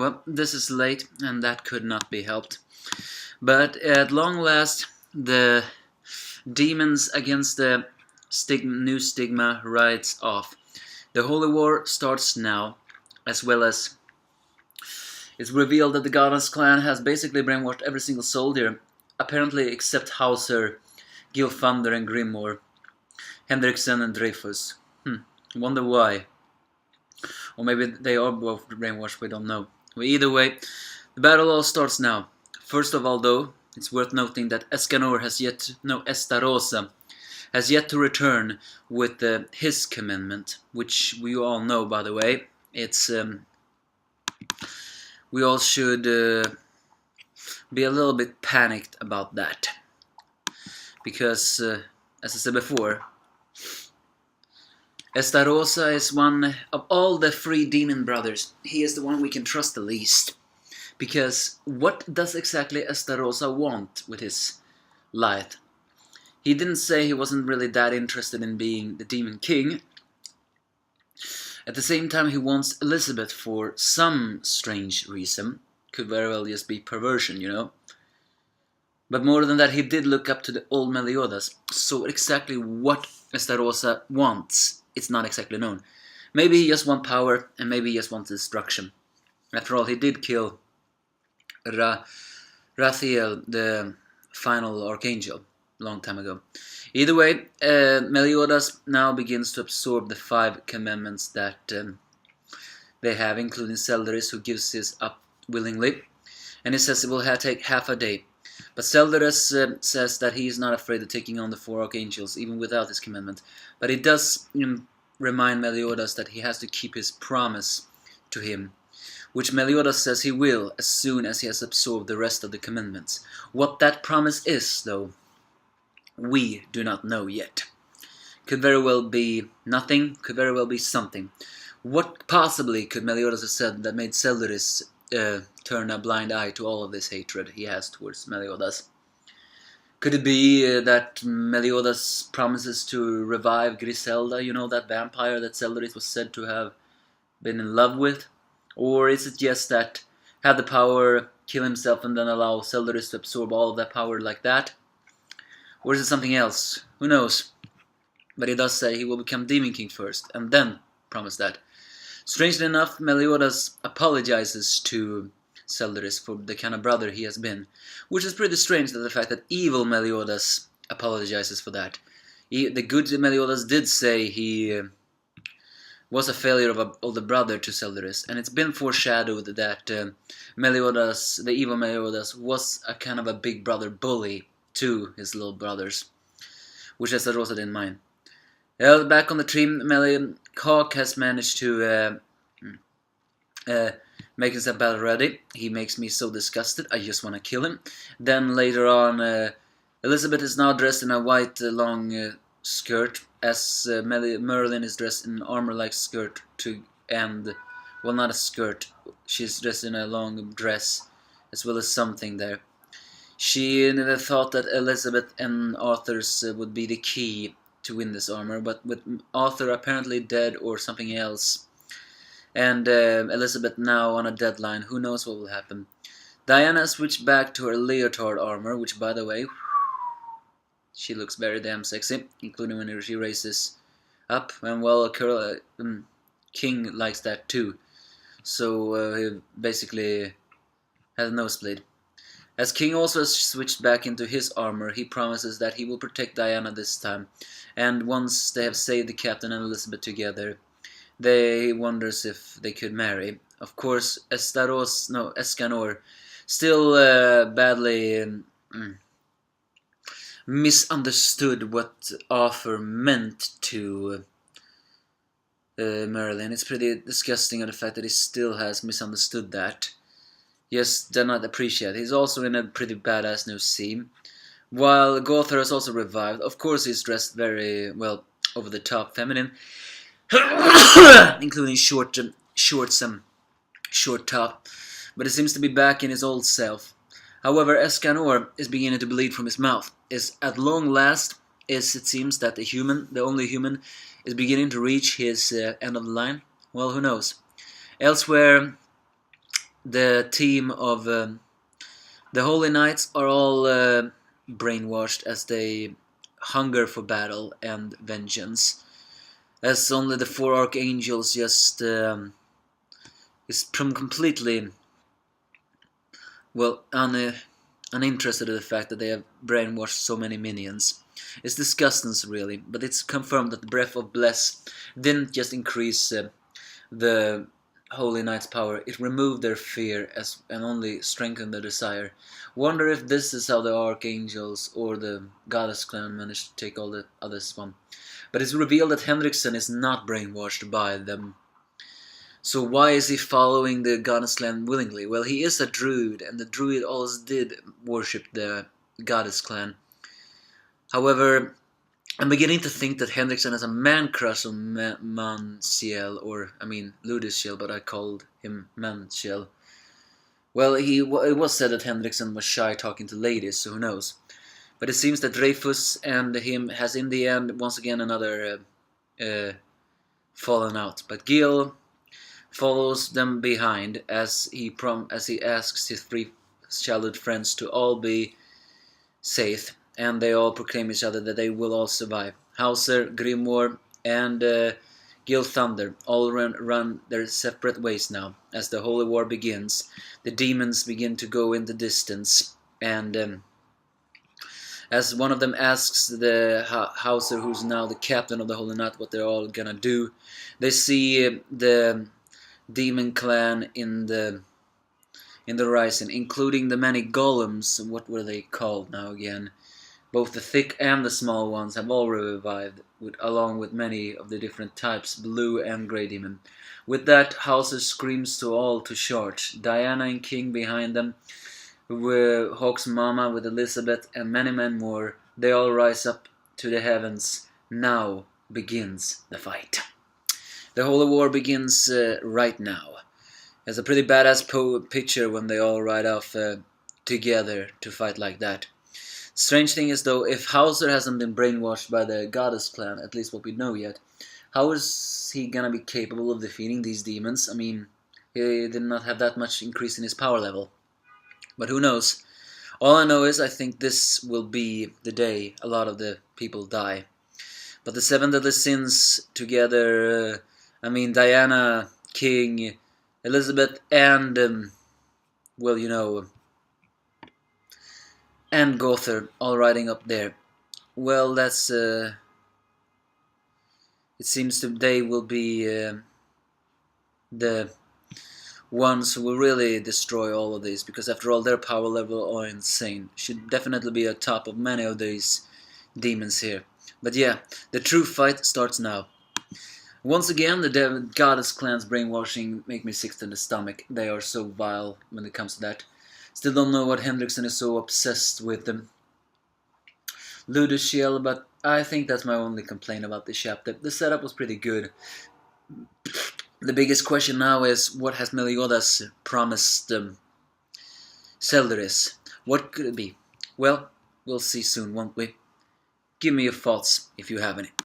Well, this is late, and that could not be helped. But at long last, the demons against the new Stigma rides off. The Holy War starts now, as well as it's revealed that the Goddess clan has basically brainwashed every single soldier, apparently except Hauser, Gilfander and Grimoire, Hendrickson and Dreyfus. Wonder why. Or maybe they are both brainwashed, we don't know. Well, either way, the battle all starts now. First of all, though, it's worth noting that Estarosa has yet to return with his commandment, which we all know, by the way. It's we all should be a little bit panicked about that, because as I said before, Estarosa is one of all the three demon brothers. He is the one we can trust the least. Because what does exactly Estarosa want with his life? He didn't say he wasn't really that interested in being the Demon King. At the same time, he wants Elizabeth for some strange reason. Could very well just be perversion, you know. But more than that, he did look up to the old Meliodas. So exactly what Estarosa wants, it's not exactly known. Maybe he just wants power, and maybe he just wants destruction. After all, he did kill Rathiel, the final archangel, a long time ago. Either way, Meliodas now begins to absorb the 5 commandments that they have, including Selderis, who gives his up willingly. And he says it will take half a day. But Selderis says that he is not afraid of taking on the 4 archangels, even without his commandment. But he does remind Meliodas that he has to keep his promise to him, which Meliodas says he will as soon as he has absorbed the rest of the commandments. What that promise is, though, we do not know yet. Could very well be nothing, could very well be something. What possibly could Meliodas have said that made Selderis turn a blind eye to all of this hatred he has towards Meliodas? Could it be that Meliodas promises to revive Griselda, you know, that vampire that Selderis was said to have been in love with? Or is it just that have the power, kill himself, and then allow Selderis to absorb all of that power like that? Or is it something else? Who knows? But he does say he will become Demon King first, and then promise that. Strangely enough, Meliodas apologizes to Selderis for the kind of brother he has been, which is pretty strange, the fact that evil Meliodas apologizes for that. The good Meliodas did say he was a failure of an older brother to Selderis, and it's been foreshadowed that Meliodas, the evil Meliodas, was a kind of a big brother bully to his little brothers, which Estarosa didn't mind. Well, back on the tree, Hawk has managed to make his battle ready. He makes me so disgusted, I just want to kill him. Then later on, Elizabeth is now dressed in a white long skirt, as Merlin is dressed in an armor-like skirt well, not a skirt, she's dressed in a long dress, as well as something there. She never thought that Elizabeth and Arthur's would be the key to win this armor, but with Arthur apparently dead or something else, and Elizabeth now on a deadline, who knows what will happen. Diana switched back to her leotard armor, which, by the way, she looks very damn sexy, including when she raises up, and well, King likes that too, so he basically has a nosebleed. As King also switched back into his armor, he promises that he will protect Diana this time, and once they have saved the captain and Elizabeth together, he wonders if they could marry. Of course, Escanor still badly misunderstood what Arthur meant to Merlin. It's pretty disgusting of the fact that he still has misunderstood that. Yes, did not appreciate. He's also in a pretty badass new scene. While Gother has also revived. Of course, he's dressed very, well, over the top feminine, including shorts and short top. But he seems to be back in his old self. However, Escanor is beginning to bleed from his mouth. At long last, it seems that the only human, is beginning to reach his end of the line. Well, who knows? Elsewhere, the team of the Holy Knights are all brainwashed as they hunger for battle and vengeance. As only the four archangels just is completely well uninterested in the fact that they have brainwashed so many minions. It's disgusting, really, but it's confirmed that the breath of bless didn't just increase the Holy Knight's power, it removed their fear and only strengthened their desire. Wonder if this is how the Archangels or the Goddess clan managed to take all the others on. But it's revealed that Hendrickson is not brainwashed by them. So why is he following the Goddess clan willingly? Well, he is a druid, and the druid always did worship the Goddess clan. However, I'm beginning to think that Hendrickson has a man crush on Manciel, or I mean Ludiciel, but I called him Manciel. Well, it was said that Hendrickson was shy talking to ladies, so who knows. But it seems that Dreyfus and him has in the end once again another fallen out. But Gil follows them behind as he asks his three childhood friends to all be safe, and they all proclaim each other that they will all survive. Hauser, Grimoire, and Gil Thunder all run their separate ways now. As the Holy War begins, the demons begin to go in the distance, and as one of them asks the Hauser, who's now the captain of the Holy Knight, what they're all gonna do, they see the demon clan in the horizon, including the many golems. What were they called now again? Both the thick and the small ones have all revived, along with many of the different types, blue and grey demon. With that, Hauser screams to all to charge. Diana and King behind them, Hawk's mama with Elizabeth, and many men more, they all rise up to the heavens. Now begins the fight. The Holy War begins right now. It's a pretty badass picture when they all ride off together to fight like that. Strange thing is though, if Hauser hasn't been brainwashed by the Goddess clan, at least what we know yet, how is he gonna be capable of defeating these demons? I mean, he did not have that much increase in his power level. But who knows? All I know is I think this will be the day a lot of the people die. But the seven deadly sins together, I mean Diana, King, Elizabeth, and, well, you know, and Gother all riding up there. Well, that's, it seems they will be the ones who will really destroy all of these, because after all their power level are insane. Should definitely be on top of many of these demons here. But yeah, the true fight starts now. Once again, the Goddess clan's brainwashing make me sick to the stomach. They are so vile when it comes to that. Still don't know what Hendrickson is so obsessed with them. Ludiciel, but I think that's my only complaint about this chapter. The setup was pretty good. The biggest question now is, what has Meliodas promised Selderis? What could it be? Well, we'll see soon, won't we? Give me your thoughts if you have any.